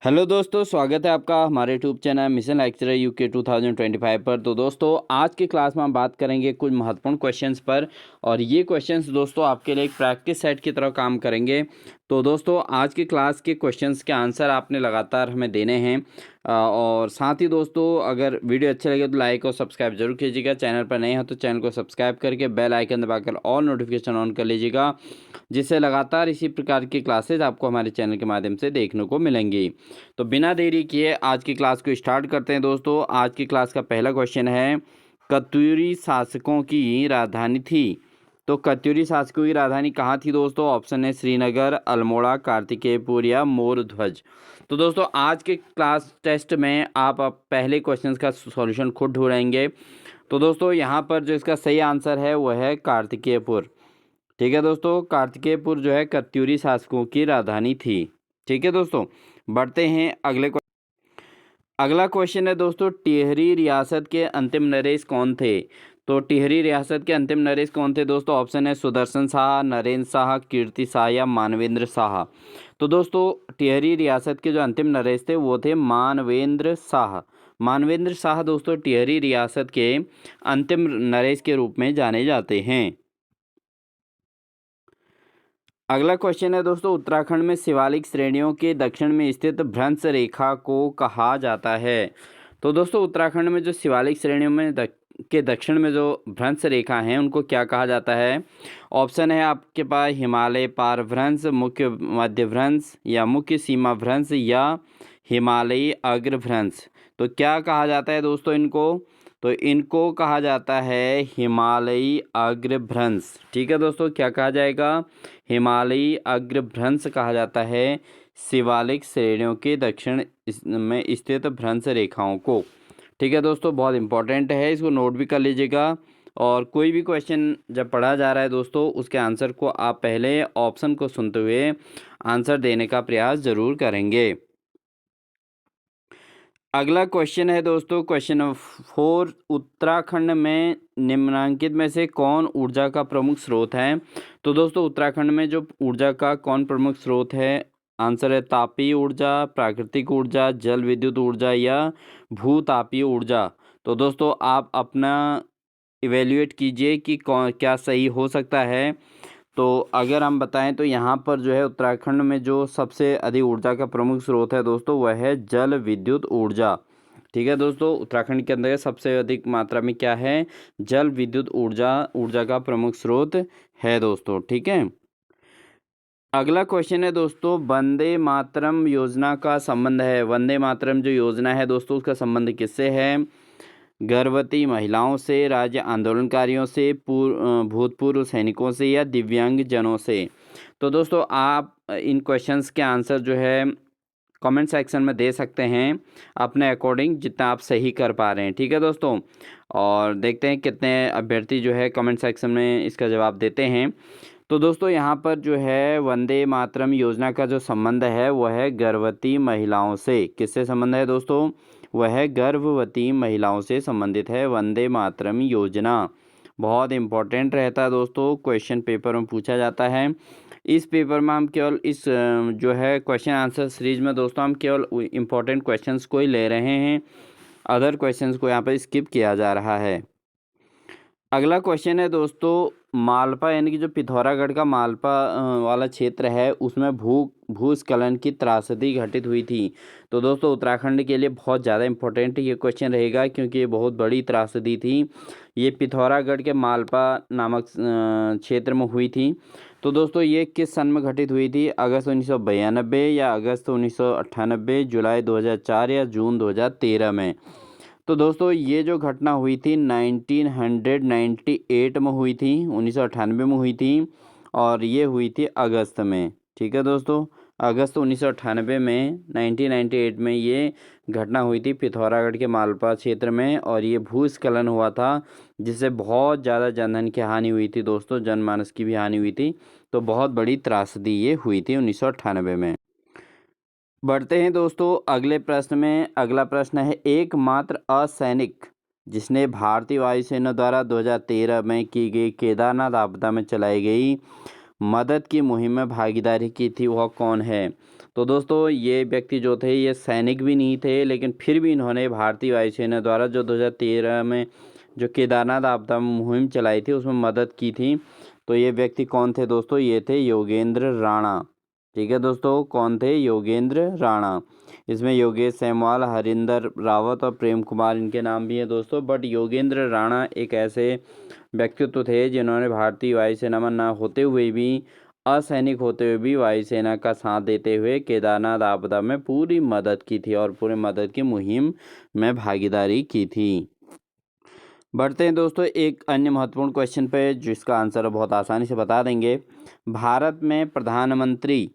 Hello दोस्तों, स्वागत है आपका हमारे YouTube channel mission lecturer UK 2025 पर। तो दोस्तों, आज की क्लास में हम बात करेंगे कुछ महत्वपूर्ण क्वेश्चंस पर और ये क्वेश्चंस दोस्तों आपके लिए एक प्रैक्टिस सेट की तरह काम करेंगे। तो दोस्तों, आज की क्लास के क्वेश्चंस के आंसर आपने लगातार हमें देने हैं और साथ ही दोस्तों, अगर वीडियो अच्छे लगे तो लाइक और सब्सक्राइब जरूर कीजिएगा। चैनल पर नए हो तो चैनल को सब्सक्राइब करके बेल आइकन दबाकर ऑल नोटिफिकेशन ऑन कर लीजिएगा, जिससे लगातार इसी प्रकार की क्लासेज आपको हमारे चैनल के माध्यम से देखने को मिलेंगी। तो बिना देरी किए आज की क्लास को स्टार्ट करते हैं। दोस्तों, आज की क्लास का पहला क्वेश्चन है, कत्यूरी शासकों की राजधानी थी। तो कत्यूरी शासकों की राजधानी कहाँ थी दोस्तों? ऑप्शन है श्रीनगर, अल्मोड़ा, कार्तिकेयपुर या मोरध्वज। तो दोस्तों, आज के क्लास टेस्ट में आप पहले क्वेश्चन का सॉल्यूशन खुद ढूंढेंगे। तो दोस्तों, यहाँ पर जो इसका सही आंसर है वो है कार्तिकेयपुर। ठीक है दोस्तों, कार्तिकेयपुर जो है कत्यूरी शासकों की राजधानी थी। ठीक है दोस्तों, बढ़ते हैं अगला क्वेश्चन है दोस्तों, टिहरी रियासत के अंतिम नरेश कौन थे? तो टिहरी रियासत के अंतिम नरेश कौन थे दोस्तों? ऑप्शन है सुदर्शन शाह, नरेंद्र शाह, कीर्ति शाह या मानवेंद्र शाह। तो दोस्तों, टिहरी रियासत के जो अंतिम नरेश थे वो थे मानवेंद्र शाह। मानवेंद्र शाह दोस्तों टिहरी रियासत के अंतिम नरेश के रूप में जाने जाते हैं। अगला क्वेश्चन है दोस्तों, उत्तराखंड में शिवालिक श्रेणियों के दक्षिण में स्थित भ्रंश रेखा को कहा जाता है। तो दोस्तों, उत्तराखंड में जो शिवालिक श्रेणियों में के दक्षिण में जो भ्रंश रेखा हैं उनको क्या कहा जाता है? ऑप्शन है आपके पास हिमालय पार भ्रंश, मुख्य मध्य भ्रंश या मुख्य सीमा भ्रंश या हिमालयी अग्र भ्रंश। तो क्या कहा जाता है दोस्तों इनको? तो इनको कहा जाता है हिमालयी अग्रभ्रंश। ठीक है दोस्तों, क्या कहा जाएगा? हिमालयी अग्रभ्रंश कहा जाता है शिवालिक श्रेणियों के दक्षिण में स्थित भ्रंश रेखाओं को। ठीक है दोस्तों, बहुत इंपॉर्टेंट है, इसको नोट भी कर लीजिएगा। और कोई भी क्वेश्चन जब पढ़ा जा रहा है दोस्तों, उसके आंसर को आप पहले ऑप्शन को सुनते हुए आंसर देने का प्रयास जरूर करेंगे। अगला क्वेश्चन है दोस्तों, क्वेश्चन नंबर 4, उत्तराखंड में निम्नलिखित में से कौन ऊर्जा का प्रमुख स्रोत है? तो दोस्तों, उत्तराखंड में जो ऊर्जा का कौन प्रमुख स्रोत है? आंसर है तापीय ऊर्जा, प्राकृतिक ऊर्जा, जल विद्युत ऊर्जा या भूतापीय ऊर्जा। तो दोस्तों, आप अपना इवेल्युएट कीजिए कि कौन क्या सही हो सकता है। तो अगर हम बताएं तो यहाँ पर जो है उत्तराखंड में जो सबसे अधिक ऊर्जा का प्रमुख स्रोत है दोस्तों वह है जल विद्युत ऊर्जा। ठीक है दोस्तों, उत्तराखंड के अंदर सबसे अधिक मात्रा में क्या है? जल विद्युत ऊर्जा का प्रमुख स्रोत है दोस्तों। ठीक है, अगला क्वेश्चन है दोस्तों, वंदे मातरम योजना का संबंध है। वंदे मातरम जो योजना है दोस्तों उसका संबंध किससे है? गर्भवती महिलाओं से, राज्य आंदोलनकारियों से, भूतपूर्व सैनिकों से या दिव्यांग जनों से। तो दोस्तों, आप इन क्वेश्चंस के आंसर जो है कमेंट सेक्शन में दे सकते हैं अपने अकॉर्डिंग, जितना आप सही कर पा रहे हैं। ठीक है दोस्तों, और देखते हैं कितने अभ्यर्थी जो है कमेंट सेक्शन में इसका जवाब देते हैं। तो दोस्तों, यहाँ पर जो है वंदे मातरम योजना का जो संबंध है वह है गर्भवती महिलाओं से। किससे संबंध है दोस्तों? वह गर्भवती महिलाओं से संबंधित है वंदे मातरम योजना। बहुत इंपॉर्टेंट रहता है दोस्तों, क्वेश्चन पेपर में पूछा जाता है। इस पेपर में हम केवल इस जो है क्वेश्चन आंसर सीरीज में दोस्तों हम केवल इम्पोर्टेंट क्वेश्चंस को ही ले रहे हैं, अदर क्वेश्चंस को यहाँ पर स्किप किया जा रहा है। अगला क्वेश्चन है दोस्तों, मालपा यानी कि जो पिथौरागढ़ का मालपा वाला क्षेत्र है उसमें भूस्खलन की त्रासदी घटित हुई थी। तो दोस्तों, उत्तराखंड के लिए बहुत ज़्यादा इंपॉर्टेंट ये क्वेश्चन रहेगा, क्योंकि ये बहुत बड़ी त्रासदी थी। ये पिथौरागढ़ के मालपा नामक क्षेत्र में हुई थी। तो दोस्तों, ये किस सन में घटित हुई थी? अगस्त 1992 या अगस्त 1998, जुलाई 2004 या जून 2013 में। तो दोस्तों, ये जो घटना हुई थी 1998 में हुई थी, 1998 में हुई थी और ये हुई थी अगस्त में। ठीक है दोस्तों, अगस्त 1998 में 1998 में ये घटना हुई थी पिथौरागढ़ के मालपा क्षेत्र में, और ये भूस्खलन हुआ था जिससे बहुत ज़्यादा जनधन की हानि हुई थी दोस्तों, जनमानस की भी हानि हुई थी। तो बहुत बड़ी त्रासदी ये हुई थी 1998 में। बढ़ते हैं दोस्तों अगले प्रश्न में। अगला प्रश्न है, एकमात्र असैनिक जिसने भारतीय वायुसेना द्वारा 2013 में की गई केदारनाथ आपदा में चलाई गई मदद की मुहिम में भागीदारी की थी वह कौन है? तो दोस्तों ये व्यक्ति जो थे ये सैनिक भी नहीं थे, लेकिन फिर भी इन्होंने भारतीय वायुसेना द्वारा जो 2013 में जो केदारनाथ आपदा मुहिम चलाई थी उसमें मदद की थी। तो ये व्यक्ति कौन थे दोस्तों? ये थे योगेंद्र राणा। ठीक है दोस्तों, कौन थे? योगेंद्र राणा। इसमें योगेश सेमवाल, हरिंदर रावत और प्रेम कुमार इनके नाम भी हैं दोस्तों। बट योगेंद्र राणा एक ऐसे व्यक्तित्व थे जिन्होंने भारतीय वायुसेना में न होते हुए भी, असैनिक होते हुए भी वायुसेना का साथ देते हुए केदारनाथ आपदा में पूरी मदद की थी और पूरी मदद की मुहिम में भागीदारी की थी। बढ़ते हैं दोस्तों एक अन्य महत्वपूर्ण क्वेश्चन पे, जिसका आंसर बहुत आसानी से बता देंगे। भारत में प्रधानमंत्री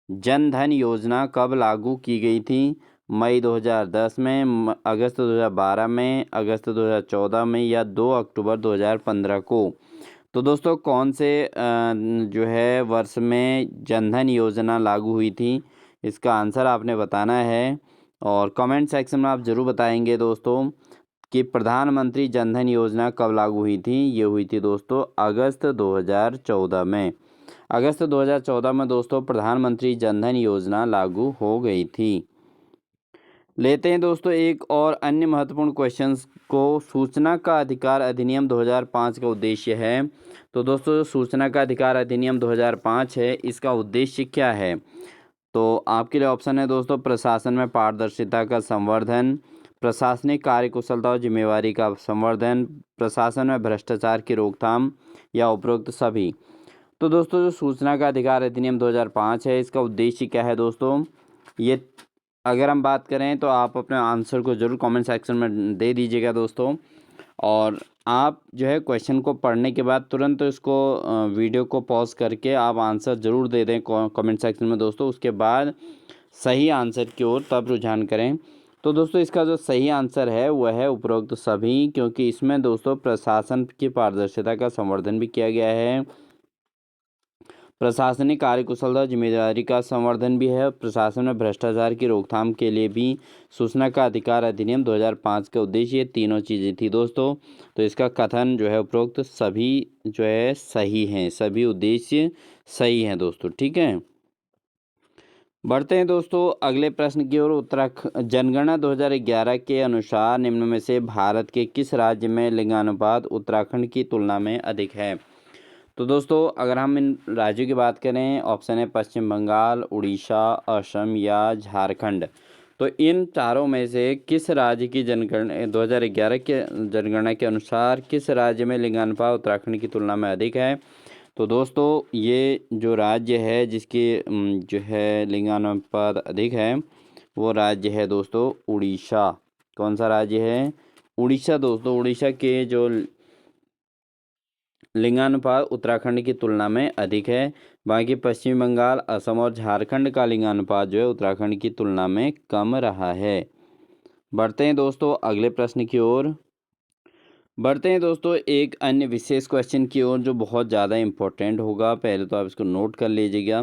जन धन योजना कब लागू की गई थी? मई 2010 में, अगस्त 2012 में, अगस्त 2014 में या 2 अक्टूबर 2015 को? तो दोस्तों कौन से जो है वर्ष में जनधन योजना लागू हुई थी, इसका आंसर आपने बताना है और कमेंट सेक्शन में आप ज़रूर बताएंगे दोस्तों कि प्रधानमंत्री जनधन योजना कब लागू हुई थी। ये हुई थी दोस्तों अगस्त 2014 में। अगस्त 2014 में दोस्तों प्रधानमंत्री जनधन योजना लागू हो गई थी। लेते हैं दोस्तों एक और अन्य महत्वपूर्ण क्वेश्चंस को। सूचना का अधिकार अधिनियम 2005 का उद्देश्य है। तो दोस्तों सूचना का अधिकार अधिनियम 2005 है, इसका उद्देश्य क्या है? तो आपके लिए ऑप्शन है दोस्तों, प्रशासन में पारदर्शिता का संवर्धन, प्रशासनिक कार्यकुशलता और जिम्मेवारी का संवर्धन, प्रशासन में भ्रष्टाचार की रोकथाम या उपरोक्त सभी। तो दोस्तों जो सूचना का अधिकार अधिनियम 2005 है, इसका उद्देश्य क्या है दोस्तों? ये अगर हम बात करें तो आप अपने आंसर को ज़रूर कमेंट सेक्शन में दे दीजिएगा दोस्तों। और आप जो है क्वेश्चन को पढ़ने के बाद तुरंत इसको वीडियो को पॉज करके आप आंसर ज़रूर दे दें कमेंट सेक्शन में दोस्तों। उसके बाद सही आंसर की ओर तब रुझान करें। तो दोस्तों इसका जो सही आंसर है वह है उपरोक्त सभी, क्योंकि इसमें दोस्तों प्रशासन की पारदर्शिता का संवर्धन भी किया गया है, प्रशासनिक कार्यकुशलता जिम्मेदारी का संवर्धन भी है, प्रशासन में भ्रष्टाचार की रोकथाम के लिए भी सूचना का अधिकार अधिनियम 2005 का उद्देश्य ये तीनों चीज़ें थी दोस्तों। तो इसका कथन जो है उपरोक्त सभी जो है सही हैं, सभी उद्देश्य सही हैं दोस्तों। ठीक है, बढ़ते हैं दोस्तों अगले प्रश्न की ओर। उत्तराखंड जनगणना 2011 के अनुसार निम्न में से भारत के किस राज्य में लिंगानुपात उत्तराखंड की तुलना में अधिक है? तो दोस्तों अगर हम इन राज्यों की बात करें, ऑप्शन है पश्चिम बंगाल, उड़ीसा, असम या झारखंड। तो इन चारों में से किस राज्य की जनगणना 2011 के जनगणना के अनुसार किस राज्य में लिंगानुपात उत्तराखंड की तुलना में अधिक है? तो दोस्तों ये जो राज्य है जिसकी जो है लिंगानुपात अधिक है वो राज्य है दोस्तों उड़ीसा। कौन सा राज्य है? उड़ीसा दोस्तों। उड़ीसा के जो लिंगानुपात उत्तराखंड की तुलना में अधिक है। बाकी पश्चिम बंगाल, असम और झारखंड का लिंगानुपात जो है उत्तराखंड की तुलना में कम रहा है। बढ़ते हैं दोस्तों अगले प्रश्न की ओर। बढ़ते हैं दोस्तों एक अन्य विशेष क्वेश्चन की ओर जो बहुत ज़्यादा इम्पोर्टेंट होगा। पहले तो आप इसको नोट कर लीजिएगा।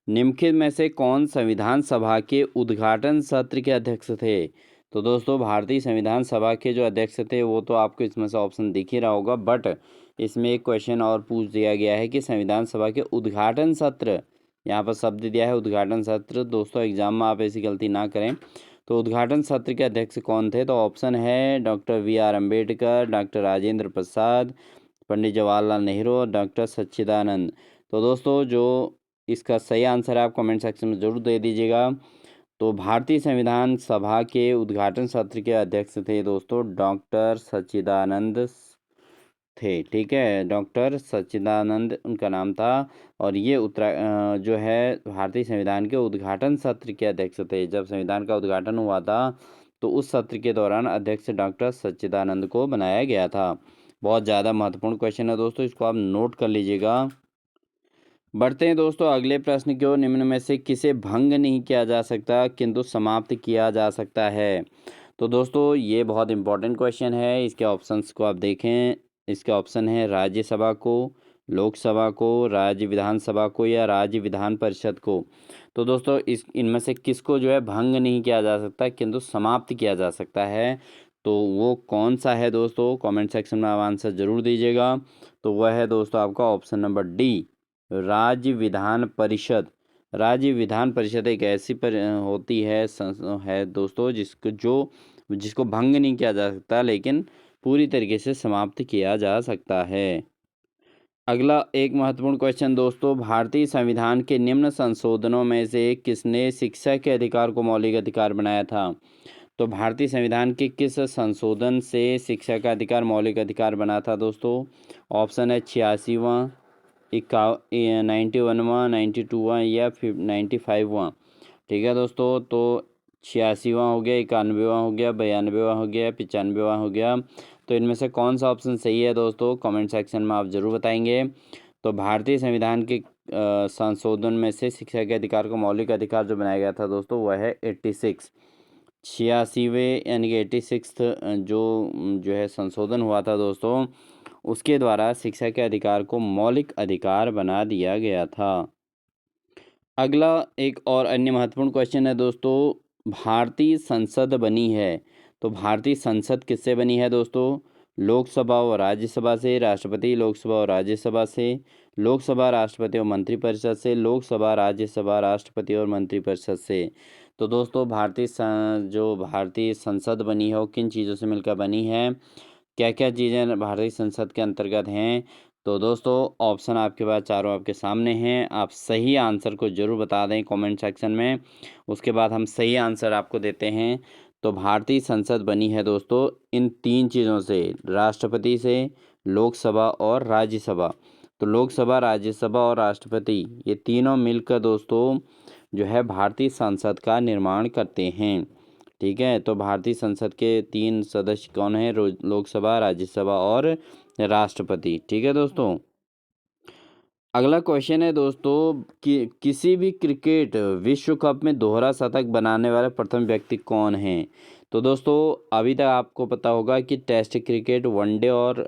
निम्नलिखित में से कौन संविधान सभा के उद्घाटन सत्र के अध्यक्ष थे? तो दोस्तों भारतीय संविधान सभा के जो अध्यक्ष थे वो तो आपको इसमें से ऑप्शन दिख ही रहा होगा, बट इसमें एक क्वेश्चन और पूछ दिया गया है कि संविधान सभा के उद्घाटन सत्र, यहाँ पर शब्द दिया है उद्घाटन सत्र। दोस्तों एग्जाम में आप ऐसी गलती ना करें। तो उद्घाटन सत्र के अध्यक्ष कौन थे? तो ऑप्शन है doctor VR. Ambedkar, doctor Rajendra Prasad, Pandit Jawaharlal Nehru और डॉक्टर सच्चिदानंद। तो दोस्तों जो इसका सही आंसर है आप कमेंट सेक्शन में ज़रूर दे दीजिएगा। तो भारतीय संविधान सभा के उद्घाटन सत्र के अध्यक्ष थे दोस्तों डॉक्टर सच्चिदानंद थे। ठीक है, डॉक्टर सच्चिदानंद उनका नाम था। और ये जो है भारतीय संविधान के उद्घाटन सत्र के अध्यक्ष थे। जब संविधान का उद्घाटन हुआ था तो उस सत्र के दौरान अध्यक्ष डॉक्टर सच्चिदानंद को बनाया गया था। बहुत ज़्यादा महत्वपूर्ण क्वेश्चन है दोस्तों, इसको आप नोट कर लीजिएगा। बढ़ते हैं दोस्तों अगले प्रश्न की ओर। निम्न में से किसे भंग नहीं किया जा सकता किंतु समाप्त किया जा सकता है? तो दोस्तों ये बहुत इंपॉर्टेंट क्वेश्चन है। इसके ऑप्शंस को आप देखें। इसके ऑप्शन है राज्यसभा को, लोकसभा को, राज्य विधानसभा को या राज्य विधान परिषद को। तो दोस्तों इनमें से किसको जो है भंग नहीं किया जा सकता किंतु समाप्त किया जा सकता है? तो वो कौन सा है दोस्तों? कमेंट सेक्शन में आप आंसर ज़रूर दीजिएगा। तो वह है दोस्तों आपका ऑप्शन नंबर डी, राज्य विधान परिषद। राज्य विधान परिषद एक ऐसी होती है दोस्तों जिसको भंग नहीं किया जा सकता, लेकिन पूरी तरीके से समाप्त किया जा सकता है। अगला एक महत्वपूर्ण क्वेश्चन दोस्तों, भारतीय संविधान के निम्न संशोधनों में से किसने शिक्षा के अधिकार को मौलिक अधिकार बनाया था? तो भारतीय संविधान के किस संशोधन से शिक्षा का अधिकार मौलिक अधिकार बना था दोस्तों? ऑप्शन है 86वां, 91वां, 92वां या 95वां। ठीक है दोस्तों, तो 86वां हो गया, 91वां हो गया, 92वां हो गया, 95वां हो गया। तो इनमें से कौन सा ऑप्शन सही है दोस्तों? कमेंट सेक्शन में आप ज़रूर बताएंगे। तो भारतीय संविधान के संशोधन में से शिक्षा के अधिकार को मौलिक अधिकार जो बनाया गया था दोस्तों, वह है 86, 86वें यानी कि 86th जो है संशोधन हुआ था दोस्तों, उसके द्वारा शिक्षा के अधिकार को मौलिक अधिकार बना दिया गया था। अगला एक और अन्य महत्वपूर्ण क्वेश्चन है दोस्तों, भारतीय संसद बनी है, तो भारतीय संसद किससे बनी है दोस्तों? लोकसभा और राज्यसभा से, राष्ट्रपति लोकसभा और राज्यसभा से, लोकसभा राष्ट्रपति और मंत्रिपरिषद से, लोकसभा राज्यसभा राष्ट्रपति और मंत्रिपरिषद से। तो दोस्तों जो भारतीय संसद बनी है वो किन चीज़ों से मिलकर बनी है? क्या क्या चीज़ें भारतीय संसद के अंतर्गत हैं? तो दोस्तों ऑप्शन आपके पास चारों आपके सामने हैं, आप सही आंसर को ज़रूर बता दें कमेंट सेक्शन में, उसके बाद हम सही आंसर आपको देते हैं। तो भारतीय संसद बनी है दोस्तों इन 3 चीज़ों से, राष्ट्रपति से, लोकसभा और राज्यसभा। तो लोकसभा, राज्यसभा और राष्ट्रपति ये तीनों मिलकर दोस्तों जो है भारतीय संसद का निर्माण करते हैं। ठीक है, तो भारतीय संसद के 3 सदस्य कौन हैं? लोकसभा, राज्यसभा और राष्ट्रपति। ठीक है दोस्तों, अगला क्वेश्चन है दोस्तों कि किसी भी क्रिकेट विश्व कप में दोहरा शतक बनाने वाले प्रथम व्यक्ति कौन हैं? तो दोस्तों अभी तक आपको पता होगा कि टेस्ट क्रिकेट, वनडे और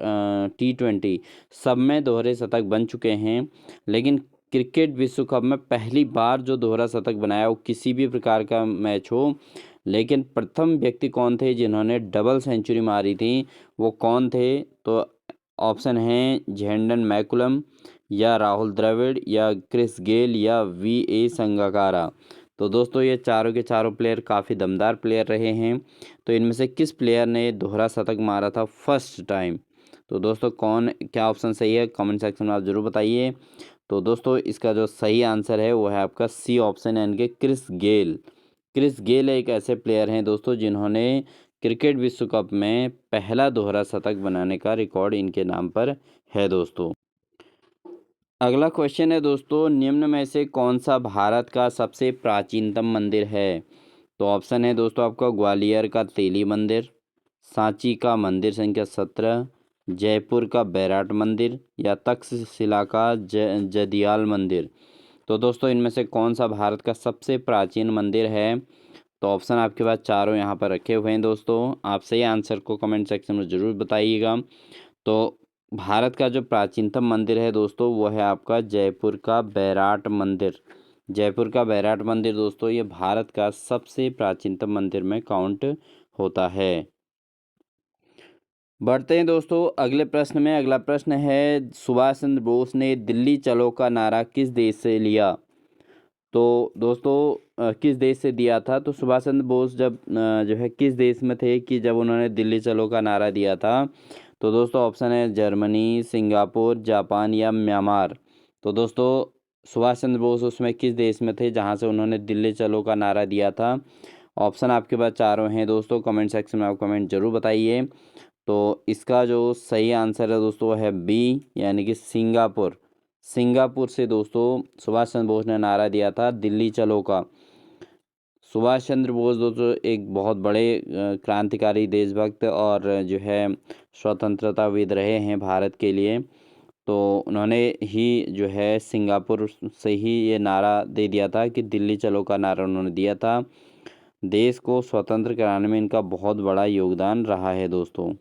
T20 सब में दोहरे शतक बन चुके हैं, लेकिन क्रिकेट विश्व कप में पहली बार जो दोहरा शतक बनाया वो किसी भी प्रकार का मैच हो, लेकिन प्रथम व्यक्ति कौन थे जिन्होंने डबल सेंचुरी मारी थी, वो कौन थे? तो ऑप्शन हैं झेंडन मैकुलम या राहुल द्रविड़ या क्रिस गेल या VA संगकारा। तो दोस्तों ये चारों के चारों प्लेयर काफ़ी दमदार प्लेयर रहे हैं। तो इनमें से किस प्लेयर ने दोहरा शतक मारा था फर्स्ट टाइम? तो दोस्तों क्या ऑप्शन सही है कमेंट सेक्शन में आप ज़रूर बताइए। तो दोस्तों इसका जो सही आंसर है वो है आपका सी ऑप्शन, यानी कि क्रिस गेल। क्रिस गेल एक ऐसे प्लेयर हैं दोस्तों जिन्होंने क्रिकेट विश्व कप में पहला दोहरा शतक बनाने का रिकॉर्ड इनके नाम पर है दोस्तों। अगला क्वेश्चन है दोस्तों, निम्न में से कौन सा भारत का सबसे प्राचीनतम मंदिर है? तो ऑप्शन है दोस्तों आपका ग्वालियर का तेली मंदिर, सांची का मंदिर संख्या 17, जयपुर का बैराट मंदिर या तक्षशिला का जदियाल मंदिर। तो दोस्तों इनमें से कौन सा भारत का सबसे प्राचीन मंदिर है? तो ऑप्शन आपके पास चारों यहाँ पर रखे हुए हैं दोस्तों, आप सही आंसर को कमेंट सेक्शन में ज़रूर बताइएगा। तो भारत का जो प्राचीनतम मंदिर है दोस्तों वो है आपका जयपुर का बैराट मंदिर। जयपुर का बैराट मंदिर दोस्तों ये भारत का सबसे प्राचीनतम मंदिर में काउंट होता है। बढ़ते हैं दोस्तों अगले प्रश्न में। अगला प्रश्न है, सुभाष चंद्र बोस ने दिल्ली चलो का नारा किस देश से लिया? तो दोस्तों किस देश से दिया था? तो सुभाष चंद्र बोस जब जो है किस देश में थे कि जब उन्होंने दिल्ली चलो का नारा दिया था? तो दोस्तों ऑप्शन है जर्मनी, सिंगापुर, जापान या म्यांमार। तो दोस्तों सुभाष चंद्र बोस उसमें किस देश में थे जहां से उन्होंने दिल्ली चलो का नारा दिया था? ऑप्शन आपके पास चारों हैं दोस्तों, कमेंट सेक्शन में आप कमेंट जरूर बताइए। तो इसका जो सही आंसर है दोस्तों है बी, यानी कि सिंगापुर। सिंगापुर से दोस्तों सुभाष चंद्र बोस ने नारा दिया था दिल्ली चलो का। सुभाष चंद्र बोस दोस्तों एक बहुत बड़े क्रांतिकारी देशभक्त और जो है स्वतंत्रताविद रहे हैं भारत के लिए। तो उन्होंने ही जो है सिंगापुर से ही ये नारा दे दिया था कि दिल्ली चलो का नारा उन्होंने दिया था। देश को स्वतंत्र कराने में इनका बहुत बड़ा योगदान रहा है दोस्तों।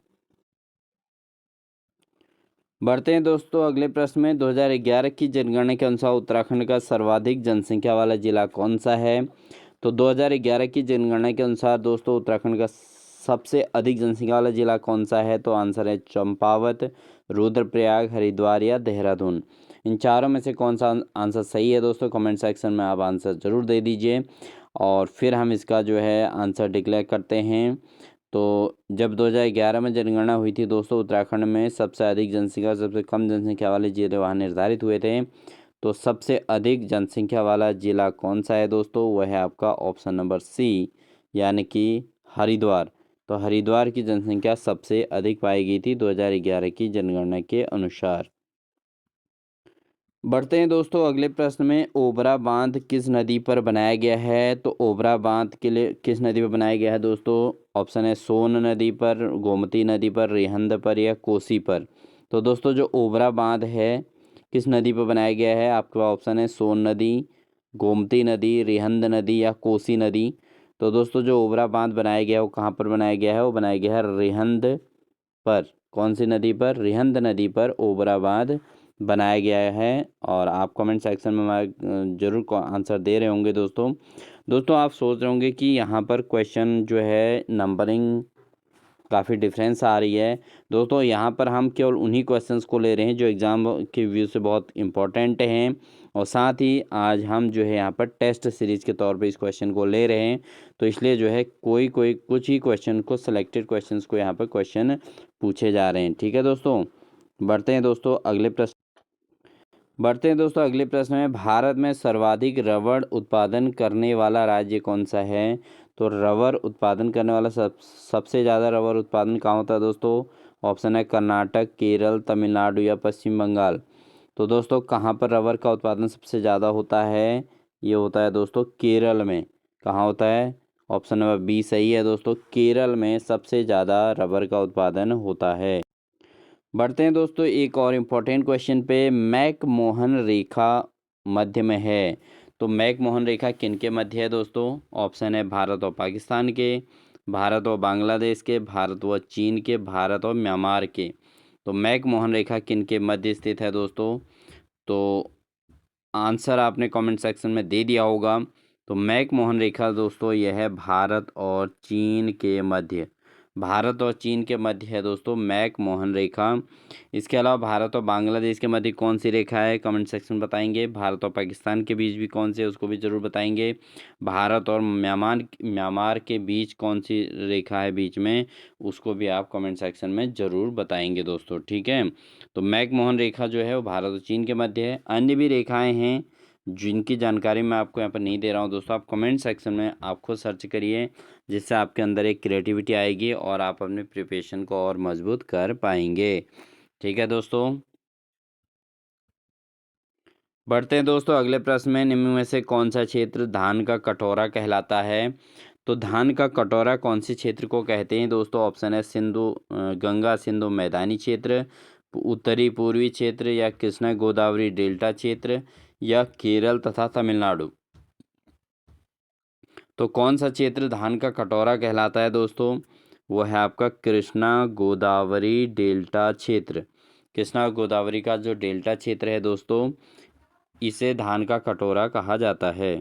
बढ़ते हैं दोस्तों अगले प्रश्न में। 2011 की जनगणना के अनुसार उत्तराखंड का सर्वाधिक जनसंख्या वाला जिला कौन सा है? तो 2011 की जनगणना के अनुसार दोस्तों उत्तराखंड का सबसे अधिक जनसंख्या वाला जिला कौन सा है? तो आंसर है चंपावत, रुद्रप्रयाग, हरिद्वार या देहरादून। इन चारों में से कौन सा आंसर सही है दोस्तों, कमेंट सेक्शन में आप आंसर ज़रूर दे दीजिए और फिर हम इसका जो है आंसर डिक्लेयर करते हैं। तो जब 2011 में जनगणना हुई थी दोस्तों, उत्तराखंड में सबसे अधिक जनसंख्या और सबसे कम जनसंख्या वाले जिले वहाँ निर्धारित हुए थे। तो सबसे अधिक जनसंख्या वाला जिला कौन सा है दोस्तों, वह है आपका ऑप्शन नंबर सी, यानी कि हरिद्वार। तो हरिद्वार की जनसंख्या सबसे अधिक पाई गई थी 2011 की जनगणना के अनुसार। बढ़ते हैं दोस्तों अगले प्रश्न में, ओबरा बांध किस नदी पर बनाया गया है। तो ओबरा बांध के लिए किस नदी पर बनाया गया है दोस्तों, ऑप्शन है सोन नदी पर, गोमती नदी पर, रिहंद पर या कोसी पर। तो दोस्तों जो ओबरा बांध है किस नदी पर बनाया गया है, आपके पास ऑप्शन है सोन नदी, गोमती नदी, रिहंद नदी या कोसी नदी। तो दोस्तों जो ओबरा बांध बनाया गया है वो कहाँ पर बनाया गया है, वो बनाया गया है रिहंद पर। कौन सी नदी पर, रिहंद नदी पर ओबरा बांध बनाया गया है। और आप कमेंट सेक्शन में हमारा ज़रूर आंसर दे रहे होंगे दोस्तों आप सोच रहे होंगे कि यहाँ पर क्वेश्चन जो है नंबरिंग काफ़ी डिफरेंस आ रही है। दोस्तों यहाँ पर हम केवल उन्हीं क्वेश्चंस को ले रहे हैं जो एग्ज़ाम के व्यू से बहुत इम्पोर्टेंट हैं और साथ ही आज हम जो है यहाँ पर टेस्ट सीरीज़ के तौर पे इस क्वेश्चन को ले रहे हैं। तो इसलिए जो है कुछ ही क्वेश्चन को, सिलेक्टेड क्वेश्चंस को यहाँ पर क्वेश्चन पूछे जा रहे हैं। ठीक है दोस्तों, बढ़ते हैं दोस्तों अगले प्रश्न में, भारत में सर्वाधिक रबड़ उत्पादन करने वाला राज्य कौन सा है। तो रबर उत्पादन करने वाला सबसे ज़्यादा रबर उत्पादन कहाँ होता है दोस्तों, ऑप्शन है कर्नाटक, केरल, तमिलनाडु या पश्चिम बंगाल। तो दोस्तों कहाँ पर रबर का उत्पादन सबसे ज़्यादा होता है, ये होता है दोस्तों केरल में। कहाँ होता है, ऑप्शन नंबर बी सही है दोस्तों, केरल में सबसे ज़्यादा रबर का उत्पादन होता है। बढ़ते हैं दोस्तों एक और इम्पोर्टेंट क्वेश्चन पे, मैकमोहन रेखा मध्य में है। तो मैकमोहन रेखा किनके मध्य है दोस्तों, ऑप्शन है भारत और पाकिस्तान के, भारत और बांग्लादेश के, भारत व चीन के, भारत और म्यांमार के। तो मैकमोहन रेखा किनके मध्य स्थित है दोस्तों, तो आंसर आपने कमेंट सेक्शन में दे दिया होगा। तो मैकमोहन रेखा दोस्तों यह है भारत और चीन के मध्य, भारत और चीन के मध्य है दोस्तों मैकमोहन रेखा। इसके अलावा भारत और बांग्लादेश के मध्य कौन सी रेखा है, कमेंट सेक्शन में बताएंगे। भारत और पाकिस्तान के बीच भी कौन सी है उसको भी ज़रूर बताएंगे। भारत और म्यांमार के बीच कौन सी रेखा है बीच में, उसको भी आप कमेंट सेक्शन में ज़रूर बताएंगे दोस्तों। ठीक है, तो मैकमोहन रेखा जो है वो भारत और चीन के मध्य है। अन्य भी रेखाएँ हैं जिनकी जानकारी मैं आपको यहाँ पर नहीं दे रहा हूँ दोस्तों, आप कमेंट सेक्शन में आप खुद सर्च करिए, जिससे आपके अंदर एक क्रिएटिविटी आएगी और आप अपने प्रिपरेशन को और मजबूत कर पाएंगे। ठीक है दोस्तों, बढ़ते हैं दोस्तों अगले प्रश्न में, निम्न में से कौन सा क्षेत्र धान का कटोरा कहलाता है। तो धान का कटोरा कौन से क्षेत्र को कहते हैं दोस्तों, ऑप्शन है गंगा सिंधु मैदानी क्षेत्र, उत्तरी पूर्वी क्षेत्र या कृष्णा गोदावरी डेल्टा क्षेत्र या केरल तथा तमिलनाडु। तो कौन सा क्षेत्र धान का कटोरा कहलाता है दोस्तों, वो है आपका कृष्णा गोदावरी डेल्टा क्षेत्र। कृष्णा गोदावरी का जो डेल्टा क्षेत्र है दोस्तों, इसे धान का कटोरा कहा जाता है।